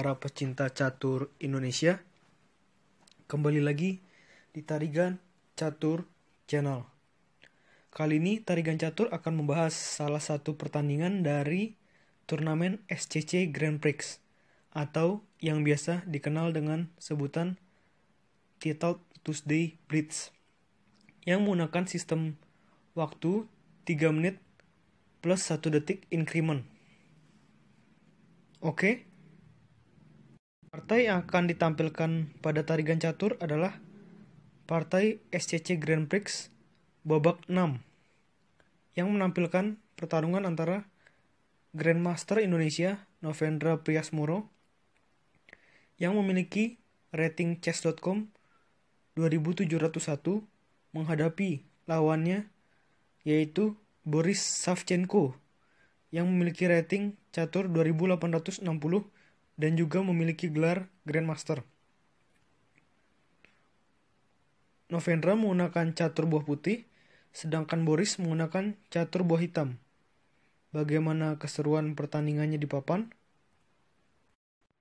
para pecinta catur Indonesia. Kembali lagi di Tarigan Catur Channel. Kali ini Tarigan Catur akan membahas salah satu pertandingan dari turnamen SCC Grand Prix atau yang biasa dikenal dengan sebutan Titled Tuesday Blitz yang menggunakan sistem waktu 3 menit plus 1 detik increment. Oke. Partai yang akan ditampilkan pada Tarigan Catur adalah partai SCC Grand Prix babak 6 yang menampilkan pertarungan antara Grandmaster Indonesia Novendra Priasmoro yang memiliki rating chess.com 2701 menghadapi lawannya yaitu Boris Savchenko yang memiliki rating catur 2860 dan juga memiliki gelar Grandmaster. Novendra menggunakan catur buah putih, sedangkan Boris menggunakan catur buah hitam. Bagaimana keseruan pertandingannya di papan?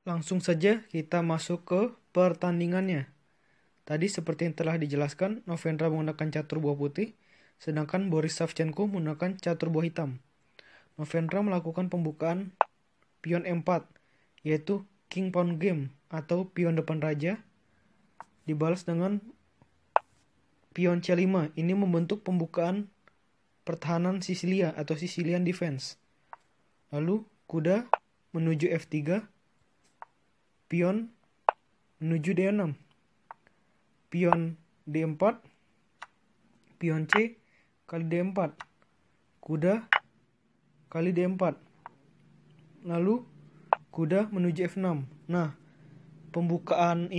Langsung saja kita masuk ke pertandingannya. Tadi seperti yang telah dijelaskan, Novendra menggunakan catur buah putih, sedangkan Boris Savchenko menggunakan catur buah hitam. Novendra melakukan pembukaan pion E4, yaitu King Pawn Game atau pion depan raja, dibalas dengan pion C5. Ini membentuk pembukaan pertahanan Sisilia atau Sicilian Defense. Lalu kuda menuju F3, pion menuju D6, pion D4, pion C kali D4, kuda kali D4, lalu kuda menuju F6. Nah, pembukaan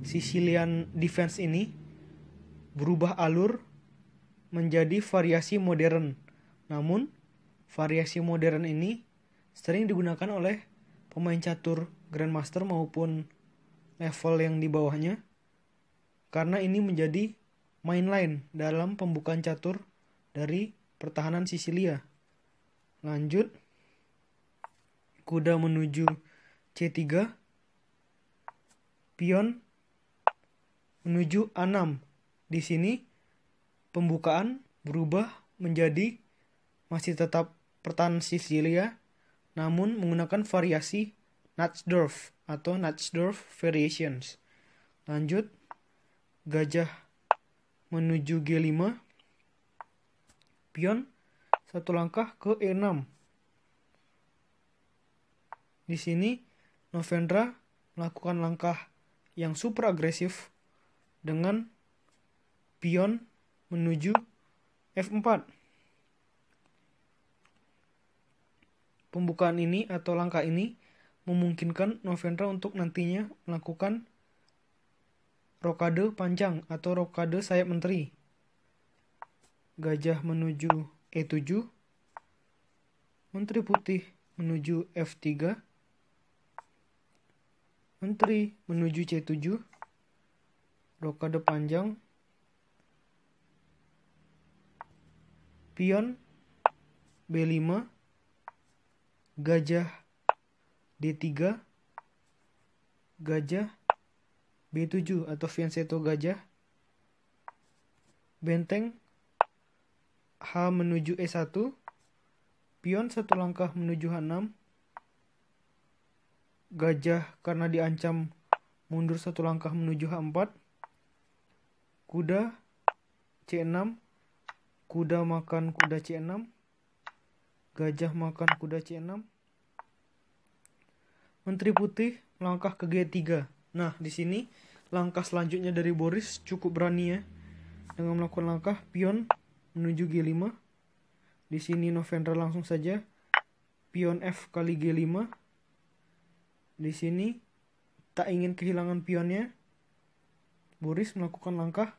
Sicilian Defense ini berubah alur menjadi variasi modern. Namun, variasi modern ini sering digunakan oleh pemain catur Grandmaster maupun level yang di bawahnya, karena ini menjadi main line dalam pembukaan catur dari pertahanan Sisilia. Lanjut, kuda menuju C3, pion menuju A6. Di sini pembukaan berubah menjadi masih tetap pertahanan Sisilia, namun menggunakan variasi Natsdorf atau Natsdorf variations. Lanjut, gajah menuju G5, pion satu langkah ke E6. Di sini Novendra melakukan langkah yang super agresif dengan pion menuju F4. Pembukaan ini atau langkah ini memungkinkan Novendra untuk nantinya melakukan rokade panjang atau rokade sayap menteri. Gajah menuju E7, menteri putih menuju F3, menteri menuju C7, rokade panjang, pion B5, gajah D3, gajah B7 atau fianchetto gajah, benteng H menuju E1, pion satu langkah menuju H6, gajah karena diancam mundur satu langkah menuju H4, kuda C6, kuda makan kuda C6, gajah makan kuda C6, menteri putih melangkah ke G3. Nah, di sini langkah selanjutnya dari Boris cukup berani ya, dengan melakukan langkah pion menuju G5. Di sini Novendra langsung saja pion F kali G5. Di sini tak ingin kehilangan pionnya, Boris melakukan langkah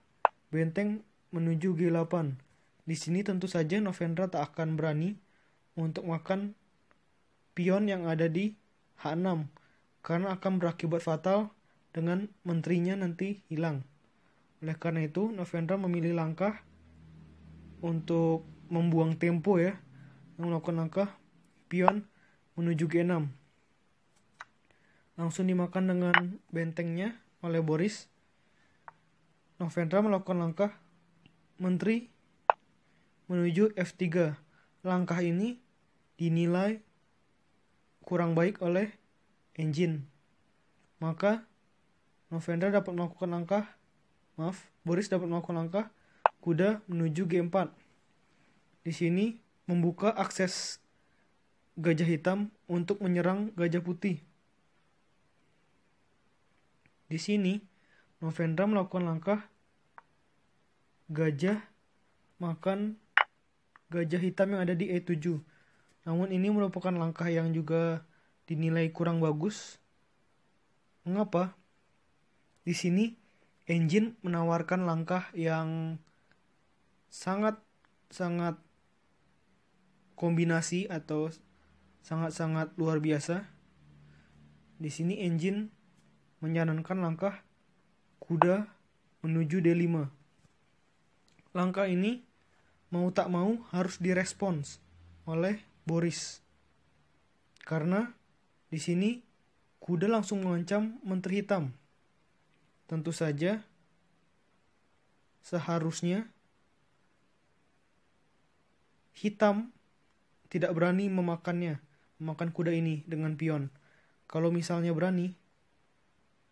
benteng menuju G8. Di sini tentu saja Novendra tak akan berani untuk makan pion yang ada di H6 karena akan berakibat fatal dengan menterinya nanti hilang. Oleh karena itu, Novendra memilih langkah untuk membuang tempo ya, melakukan langkah pion menuju G6. langsung dimakan dengan bentengnya oleh Boris. Novendra melakukan langkah menteri menuju F3. Langkah ini dinilai kurang baik oleh engine. Maka Boris dapat melakukan langkah kuda menuju G4. Di sini membuka akses gajah hitam untuk menyerang gajah putih. Di sini Novendra melakukan langkah gajah makan gajah hitam yang ada di E7. Namun ini merupakan langkah yang juga dinilai kurang bagus. Mengapa? Di sini engine menawarkan langkah yang sangat kombinasi atau sangat luar biasa. Di sini engine menyarankan langkah kuda menuju D5. Langkah ini mau tak mau harus direspons oleh Boris. Karena di sini kuda langsung mengancam menteri hitam. Tentu saja seharusnya hitam tidak berani memakan kuda ini dengan pion. Kalau misalnya berani,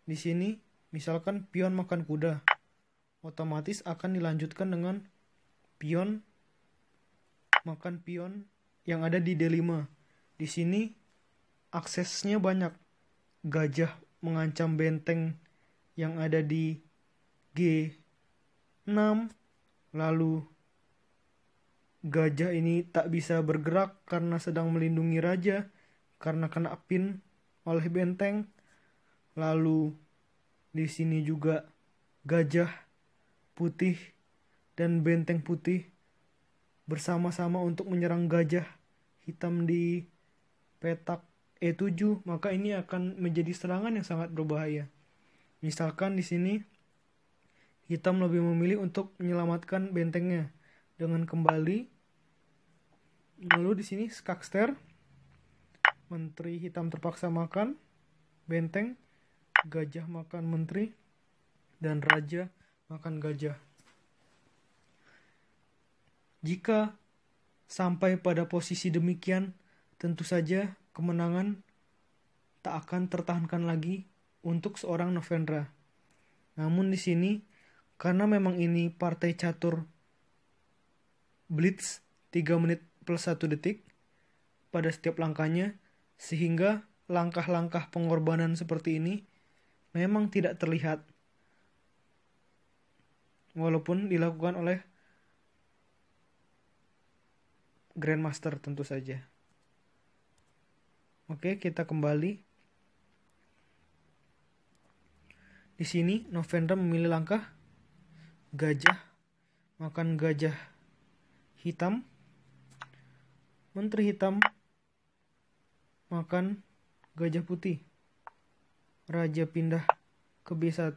di sini misalkan pion makan kuda, otomatis akan dilanjutkan dengan pion makan pion yang ada di D5. Di sini aksesnya banyak. Gajah mengancam benteng yang ada di G6, lalu gajah ini tak bisa bergerak karena sedang melindungi raja karena kena pin oleh benteng. Lalu di sini juga gajah putih dan benteng putih bersama-sama untuk menyerang gajah hitam di petak E7, maka ini akan menjadi serangan yang sangat berbahaya. Misalkan di sini hitam lebih memilih untuk menyelamatkan bentengnya dengan kembali. Lalu di sini Skakster, menteri hitam terpaksa makan benteng, gajah makan menteri, dan raja makan gajah. Jika sampai pada posisi demikian, tentu saja kemenangan tak akan tertahankan lagi untuk seorang Novendra. Namun di sini karena memang ini partai catur blitz 3 menit plus 1 detik pada setiap langkahnya, sehingga langkah-langkah pengorbanan seperti ini memang tidak terlihat walaupun dilakukan oleh Grandmaster tentu saja. Oke, kita kembali. Di sini Novendra memilih langkah gajah makan gajah hitam. Menteri hitam makan gajah putih. Raja pindah ke B1.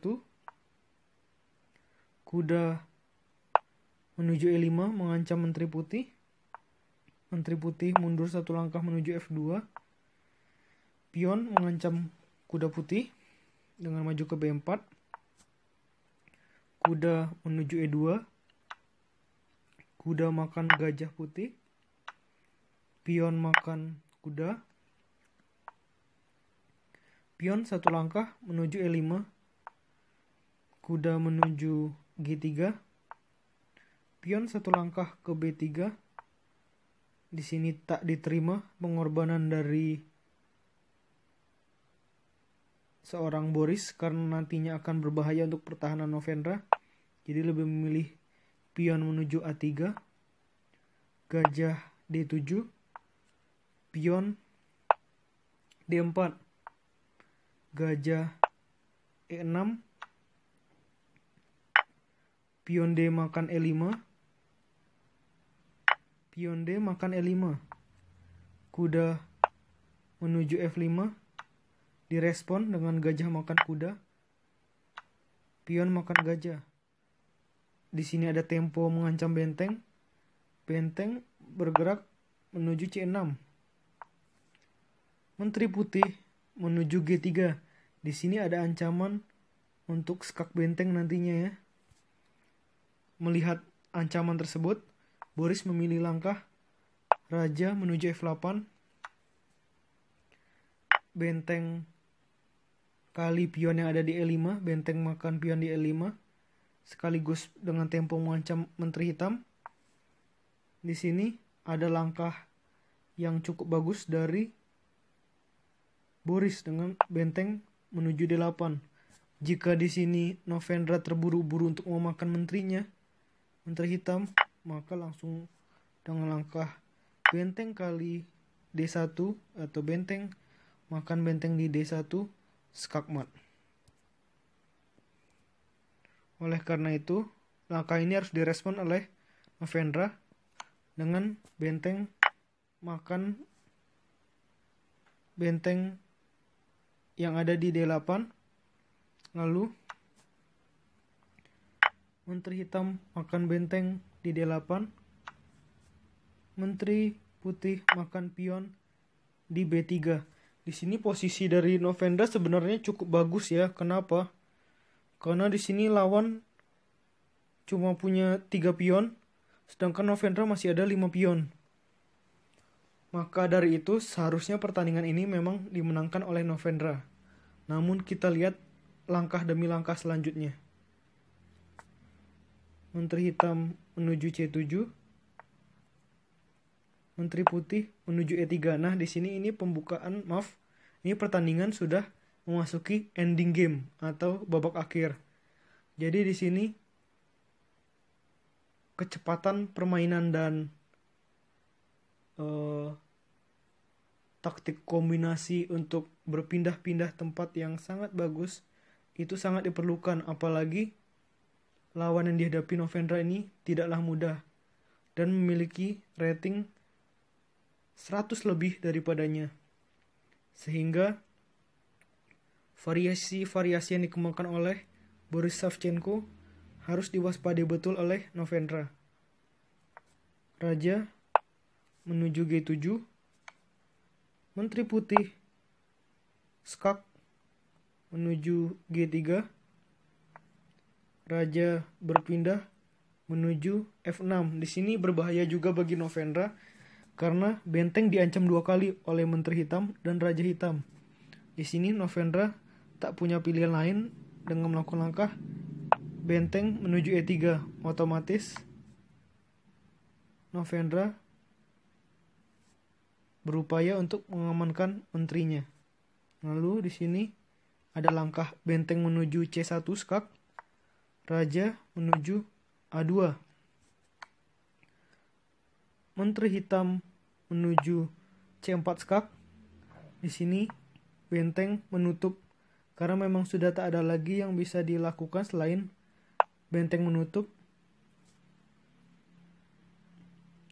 Kuda menuju E5 mengancam menteri putih. Menteri putih mundur satu langkah menuju F2. Pion mengancam kuda putih dengan maju ke B4. Kuda menuju E2. Kuda makan gajah putih. Pion makan kuda. Pion satu langkah menuju E5. Kuda menuju G3. Pion satu langkah ke B3. Di sini tak diterima pengorbanan dari seorang Boris karena nantinya akan berbahaya untuk pertahanan Novendra. Jadi lebih memilih pion menuju A3. Gajah D7. Pion D4. Gajah E6. Pion D makan E5. Pion D makan E5. Kuda menuju F5. Direspon dengan gajah makan kuda. Pion makan gajah. Di sini ada tempo mengancam benteng. Benteng bergerak menuju C6. Menteri putih menuju G3. Di sini ada ancaman untuk skak benteng nantinya ya. Melihat ancaman tersebut, Boris memilih langkah raja menuju F8. Benteng kali pion yang ada di E5, benteng makan pion di E5, sekaligus dengan tempo mengancam menteri hitam. Di sini ada langkah yang cukup bagus dari Boris dengan benteng menuju D8. Jika di sini Novendra terburu-buru untuk memakan menterinya, menteri hitam, maka langsung dengan langkah benteng kali D1 atau benteng makan benteng di D1 skakmat. Oleh karena itu, langkah ini harus direspon oleh Novendra dengan benteng makan benteng yang ada di D8. Lalu menteri hitam makan benteng di D8. Menteri putih makan pion di B3. Di sini posisi dari Novendra sebenarnya cukup bagus ya. Kenapa? Karena di sini lawan cuma punya 3 pion, sedangkan Novendra masih ada 5 pion. Maka dari itu seharusnya pertandingan ini memang dimenangkan oleh Novendra. Namun kita lihat langkah demi langkah selanjutnya. Menteri hitam menuju C7. Menteri putih menuju E3. Nah, di sini ini ini pertandingan sudah memasuki ending game atau babak akhir. Jadi di sini kecepatan permainan dan taktik kombinasi untuk berpindah-pindah tempat yang sangat bagus itu sangat diperlukan, apalagi lawan yang dihadapi Novendra ini tidaklah mudah dan memiliki rating 100 lebih daripadanya, sehingga variasi-variasi yang dikembangkan oleh Boris Savchenko harus diwaspadai betul oleh Novendra. Raja menuju G7. Menteri putih skak menuju G3. Raja berpindah menuju F6. Di sini berbahaya juga bagi Novendra karena benteng diancam 2 kali oleh menteri hitam dan raja hitam. Di sini Novendra tak punya pilihan lain dengan melakukan langkah benteng menuju E3. Otomatis Novendra berupaya untuk mengamankan menterinya. Lalu di sini ada langkah benteng menuju C1 skak, raja menuju A2. Menteri hitam menuju C4 skak. Di sini benteng menutup karena memang sudah tak ada lagi yang bisa dilakukan selain benteng menutup.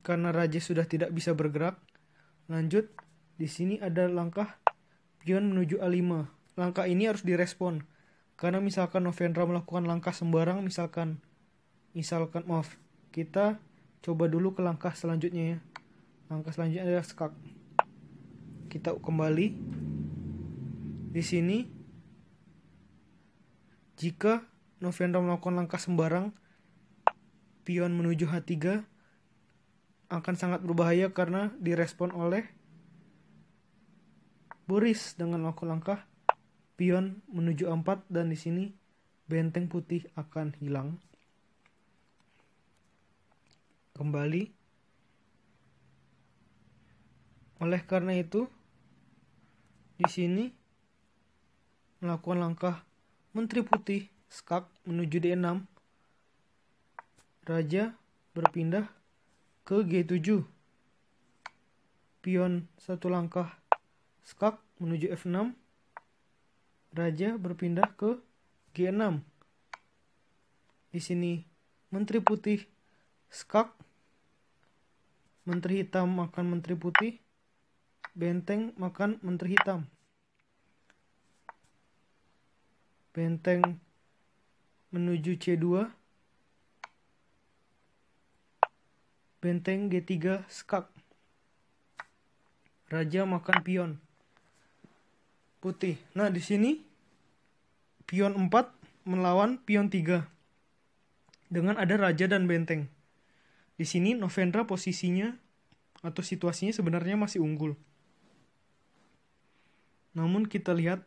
Karena raja sudah tidak bisa bergerak. Lanjut, di sini ada langkah pion menuju A5. Langkah ini harus direspon. Karena misalkan Novendra melakukan langkah sembarang, misalkan kita coba dulu ke langkah selanjutnya ya. Langkah selanjutnya adalah skak. Kita kembali. Di sini, jika Novendra melakukan langkah sembarang, pion menuju H3 akan sangat berbahaya karena direspon oleh Boris dengan melakukan langkah pion menuju A4, dan di sini benteng putih akan hilang. Kembali. Oleh karena itu, di sini melakukan langkah menteri putih skak menuju D6. Raja berpindah ke G7. Pion satu langkah skak menuju F6. Raja berpindah ke G6. Di sini menteri putih skak, menteri hitam makan menteri putih, benteng makan menteri hitam. Benteng menuju C2. Benteng G3 skak. Raja makan pion. putih. Nah, di sini pion 4 melawan pion 3 dengan ada raja dan benteng. Di sini Novendra posisinya atau situasinya sebenarnya masih unggul. Namun kita lihat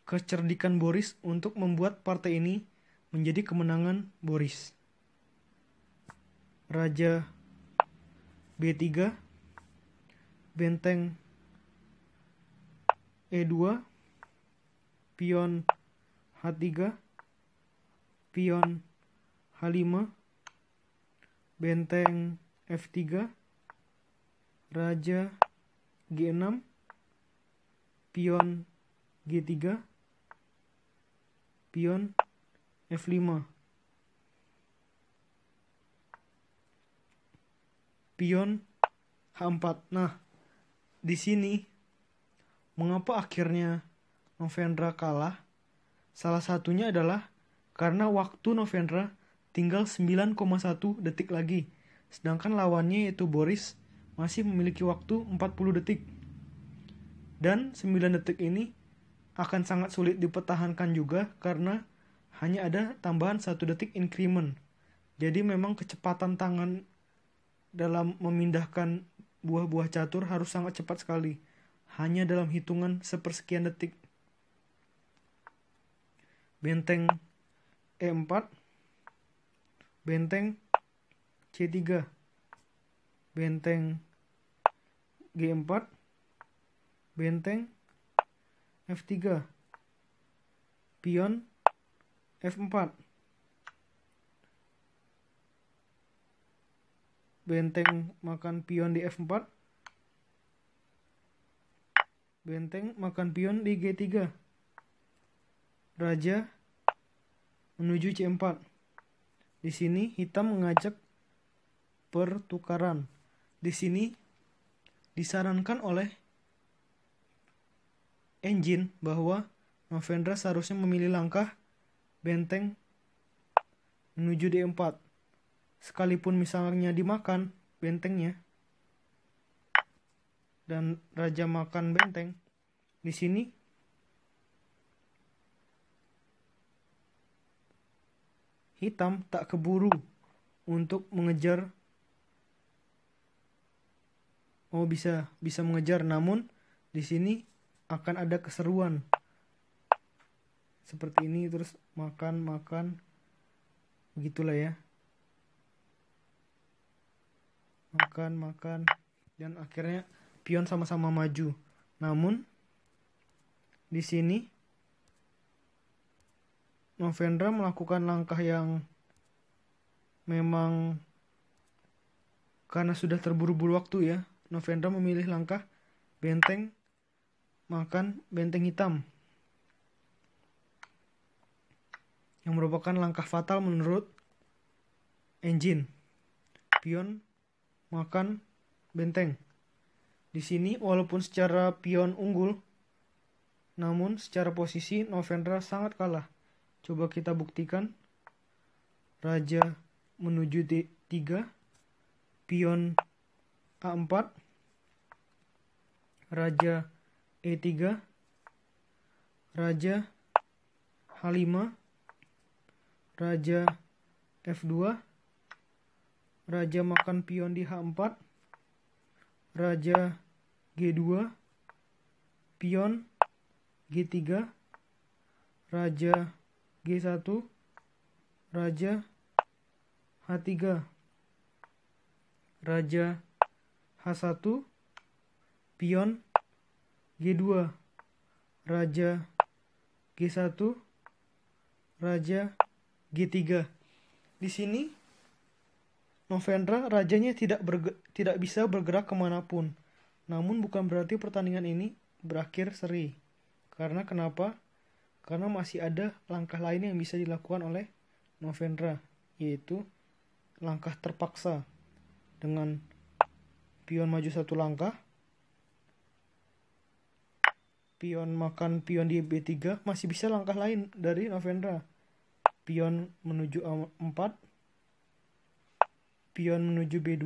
kecerdikan Boris untuk membuat partai ini menjadi kemenangan Boris. Raja B3, benteng E2, pion H3, pion H5, benteng F3, raja G6, pion G3, pion F5, pion H4. Nah, di sini mengapa akhirnya Novendra kalah? Salah satunya adalah karena waktu Novendra tinggal 9,1 detik lagi, sedangkan lawannya yaitu Boris masih memiliki waktu 40 detik. Dan 9 detik ini akan sangat sulit dipertahankan juga karena hanya ada tambahan 1 detik increment. Jadi memang kecepatan tangan dalam memindahkan buah-buah catur harus sangat cepat sekali. Hanya dalam hitungan sepersekian detik. Benteng E4, benteng C3, benteng G4, benteng F3, pion F4, benteng makan pion di F4, benteng makan pion di G3, raja menuju C4. Di sini hitam mengajak pertukaran. Di sini disarankan oleh engine bahwa Novendra seharusnya memilih langkah benteng menuju D4. Sekalipun misalnya dimakan bentengnya dan raja makan benteng, di sini hitam tak keburu untuk mengejar. Bisa mengejar, namun di sini akan ada keseruan seperti ini, terus makan begitulah ya, makan dan akhirnya pion sama-sama maju. Namun di sini Novendra melakukan langkah yang memang karena sudah terburu-buru waktu ya. Novendra memilih langkah benteng makan benteng hitam, yang merupakan langkah fatal menurut engine. Pion makan benteng. Di sini walaupun secara pion unggul, namun secara posisi Novendra sangat kalah. Coba kita buktikan. Raja menuju D3, pion A4, raja E3, raja H5, raja F2, raja makan pion di H4, raja G2, pion G3, raja G1, raja H3, raja H1, pion G2, raja G1, raja G3. Di sini Novendra rajanya tidak bisa bergerak kemanapun. Namun bukan berarti pertandingan ini berakhir seri. Karena kenapa? Karena masih ada langkah lain yang bisa dilakukan oleh Novendra, yaitu langkah terpaksa dengan pion maju 1 langkah, pion makan pion di B3. Masih bisa langkah lain dari Novendra, pion menuju A4, pion menuju B2,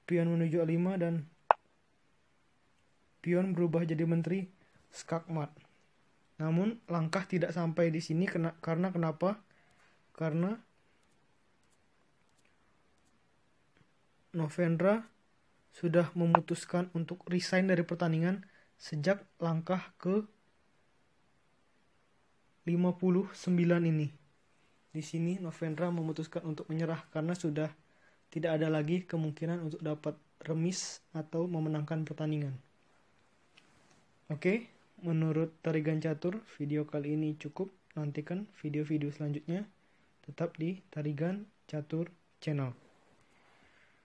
pion menuju A5, dan pion berubah jadi menteri skakmat. Namun langkah tidak sampai di sini karena kenapa? Karena Novendra sudah memutuskan untuk resign dari pertandingan sejak langkah ke 59 ini. Di sini Novendra memutuskan untuk menyerah karena sudah tidak ada lagi kemungkinan untuk dapat remis atau memenangkan pertandingan. Oke, menurut Tarigan Catur, video kali ini cukup. Nantikan video-video selanjutnya tetap di Tarigan Catur Channel.